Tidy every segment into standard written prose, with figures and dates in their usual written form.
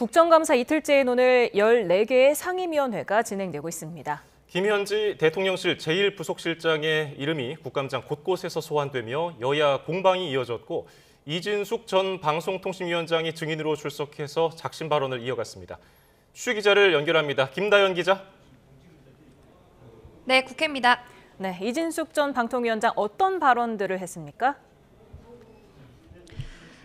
국정감사 이틀째인 오늘 14개의 상임위원회가 진행되고 있습니다. 김현지 대통령실 제1부속실장의 이름이 국감장 곳곳에서 소환되며 여야 공방이 이어졌고 이진숙 전 방송통신위원장이 증인으로 출석해서 작심 발언을 이어갔습니다. 추 기자를 연결합니다. 김다연 기자. 네, 국회입니다. 네, 이진숙 전 방통위원장 어떤 발언들을 했습니까?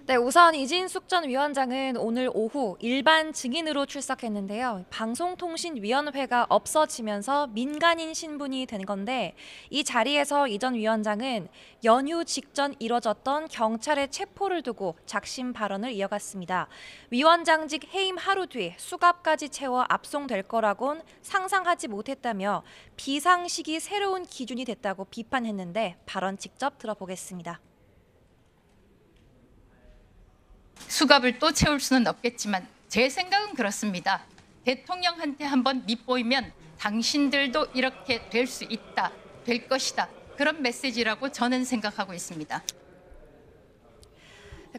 네, 우선 이진숙 전 위원장은 오늘 오후 일반 증인으로 출석했는데요. 방송통신위원회가 없어지면서 민간인 신분이 된 건데 이 자리에서 이 전 위원장은 연휴 직전 이뤄졌던 경찰의 체포를 두고 작심 발언을 이어갔습니다. 위원장직 해임 하루 뒤 수갑까지 채워 압송될 거라곤 상상하지 못했다며 비상식이 새로운 기준이 됐다고 비판했는데 발언 직접 들어보겠습니다. 수갑을 또 채울 수는 없겠지만 제 생각은 그렇습니다. 대통령한테 한번 밑보이면 당신들도 이렇게 될 수 있다, 될 것이다. 그런 메시지라고 저는 생각하고 있습니다.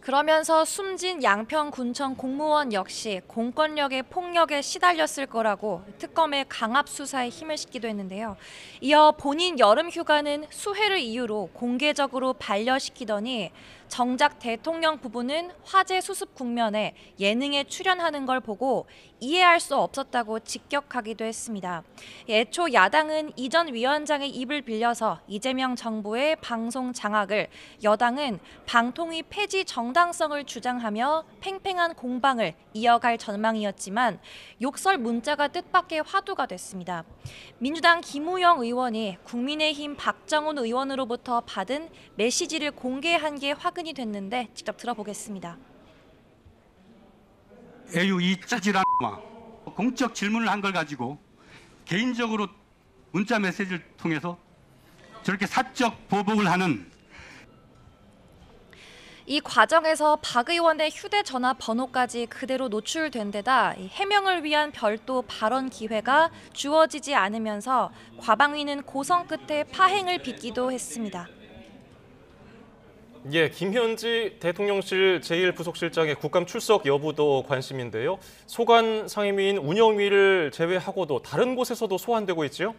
그러면서 숨진 양평군청 공무원 역시 공권력의 폭력에 시달렸을 거라고 특검의 강압 수사에 힘을 싣기도 했는데요. 이어 본인 여름 휴가는 수해를 이유로 공개적으로 반려시키더니 정작 대통령 부부는 화재 수습 국면에 예능에 출연하는 걸 보고 이해할 수 없었다고 직격하기도 했습니다. 애초 야당은 이 전 위원장의 입을 빌려서 이재명 정부의 방송 장악을, 여당은 방통위 폐지 정당성을 주장하며 팽팽한 공방을 이어갈 전망이었지만 욕설 문자가 뜻밖의 화두가 됐습니다. 민주당 김우영 의원이 국민의힘 박정훈 의원으로부터 받은 메시지를 공개한 게 화근이 됐는데 직접 들어보겠습니다. 에휴 이 찌질한 놈아. 공적 질문을 한 걸 가지고 개인적으로 문자 메시지를 통해서 저렇게 사적 보복을 하는. 이 과정에서 박 의원의 휴대전화 번호까지 그대로 노출된 데다 해명을 위한 별도 발언 기회가 주어지지 않으면서 과방위는 고성 끝에 파행을 빚기도 했습니다. 예, 김현지 대통령실 제1부속실장의 국감 출석 여부도 관심인데요. 소관 상임위인 운영위를 제외하고도 다른 곳에서도 소환되고 있지요?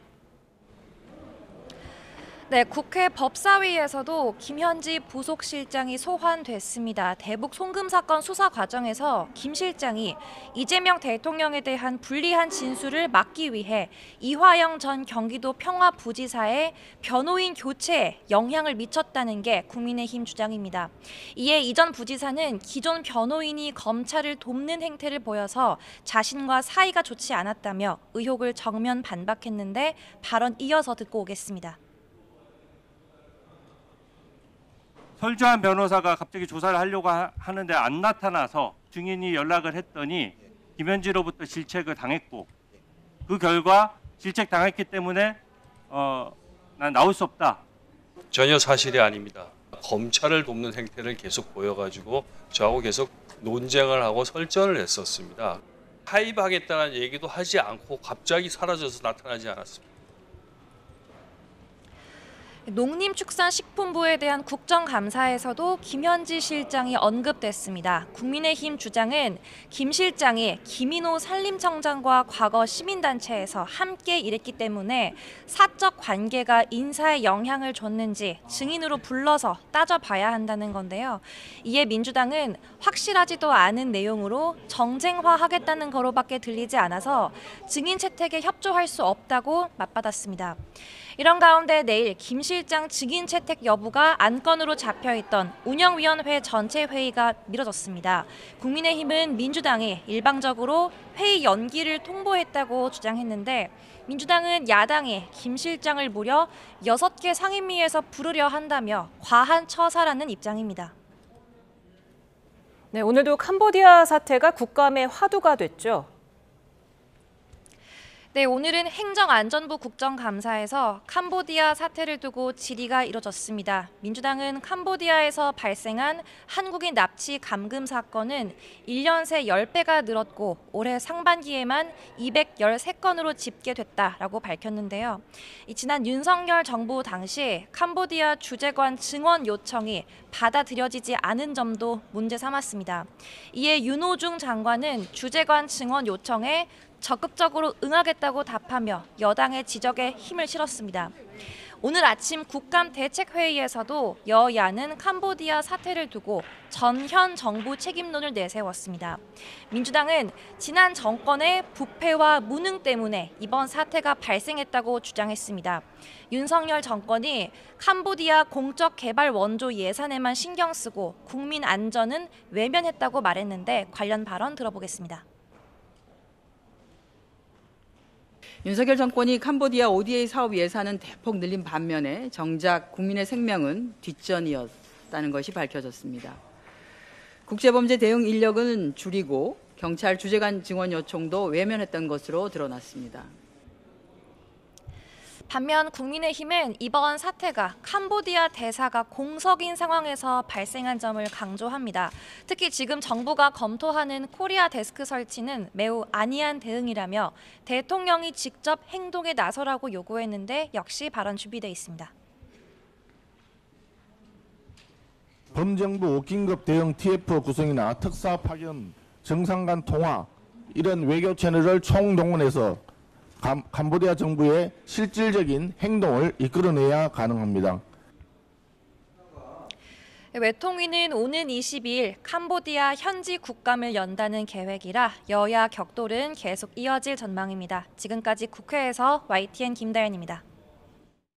네, 국회 법사위에서도 김현지 부속실장이 소환됐습니다. 대북 송금 사건 수사 과정에서 김 실장이 이재명 대통령에 대한 불리한 진술을 막기 위해 이화영 전 경기도 평화부지사의 변호인 교체에 영향을 미쳤다는 게 국민의힘 주장입니다. 이에 이 전 부지사는 기존 변호인이 검찰을 돕는 행태를 보여서 자신과 사이가 좋지 않았다며 의혹을 정면 반박했는데 발언 이어서 듣고 오겠습니다. 설주한 변호사가 갑자기 조사를 하려고 하는데 안 나타나서 증인이 연락을 했더니 김현지로부터 질책을 당했고 그 결과 질책 당했기 때문에 난 나올 수 없다. 전혀 사실이 아닙니다. 검찰을 돕는 행태를 계속 보여가지고 저하고 계속 논쟁을 하고 설전을 했었습니다. 하입하겠다는 얘기도 하지 않고 갑자기 사라져서 나타나지 않았습니다. 농림축산식품부에 대한 국정감사에서도 김현지 실장이 언급됐습니다. 국민의힘 주장은 김 실장이 김인호 산림청장과 과거 시민단체에서 함께 일했기 때문에 사적 관계가 인사에 영향을 줬는지 증인으로 불러서 따져봐야 한다는 건데요. 이에 민주당은 확실하지도 않은 내용으로 정쟁화하겠다는 거로밖에 들리지 않아서 증인 채택에 협조할 수 없다고 맞받았습니다. 이런 가운데 내일 김 실장 증인 채택 여부가 안건으로 잡혀있던 운영위원회 전체 회의가 미뤄졌습니다. 국민의힘은 민주당이 일방적으로 회의 연기를 통보했다고 주장했는데 민주당은 야당이 김 실장을 무려 6개 상임위에서 부르려 한다며 과한 처사라는 입장입니다. 네, 오늘도 캄보디아 사태가 국감의 화두가 됐죠. 네, 오늘은 행정안전부 국정감사에서 캄보디아 사태를 두고 질의가 이뤄졌습니다. 민주당은 캄보디아에서 발생한 한국인 납치 감금 사건은 1년 새 10배가 늘었고 올해 상반기에만 213건으로 집계됐다라고 밝혔는데요. 지난 윤석열 정부 당시 캄보디아 주재관 증언 요청이 받아들여지지 않은 점도 문제 삼았습니다. 이에 윤호중 장관은 주재관 증언 요청에 적극적으로 응하겠다고 답하며 여당의 지적에 힘을 실었습니다. 오늘 아침 국감대책회의에서도 여야는 캄보디아 사태를 두고 전현 정부 책임론을 내세웠습니다. 민주당은 지난 정권의 부패와 무능 때문에 이번 사태가 발생했다고 주장했습니다. 윤석열 정권이 캄보디아 공적 개발 원조 예산에만 신경 쓰고 국민 안전은 외면했다고 말했는데 관련 발언 들어보겠습니다. 윤석열 정권이 캄보디아 ODA 사업 예산은 대폭 늘린 반면에 정작 국민의 생명은 뒷전이었다는 것이 밝혀졌습니다. 국제범죄 대응 인력은 줄이고 경찰 주재관 증언 요청도 외면했던 것으로 드러났습니다. 반면 국민의힘은 이번 사태가 캄보디아 대사가 공석인 상황에서 발생한 점을 강조합니다. 특히 지금 정부가 검토하는 코리아 데스크 설치는 매우 안이한 대응이라며 대통령이 직접 행동에 나서라고 요구했는데 역시 발언 준비돼 있습니다. 범정부 긴급 대응 TF 구성이나 특사 파견, 정상 간 통화 이런 외교 채널을 총동원해서 캄보디아 정부의 실질적인 행동을 이끌어내야 가능합니다. 외통위는 오는 22일 캄보디아 현지 국감을 연다는 계획이라 여야 격돌은 계속 이어질 전망입니다. 지금까지 국회에서 YTN 김다연입니다.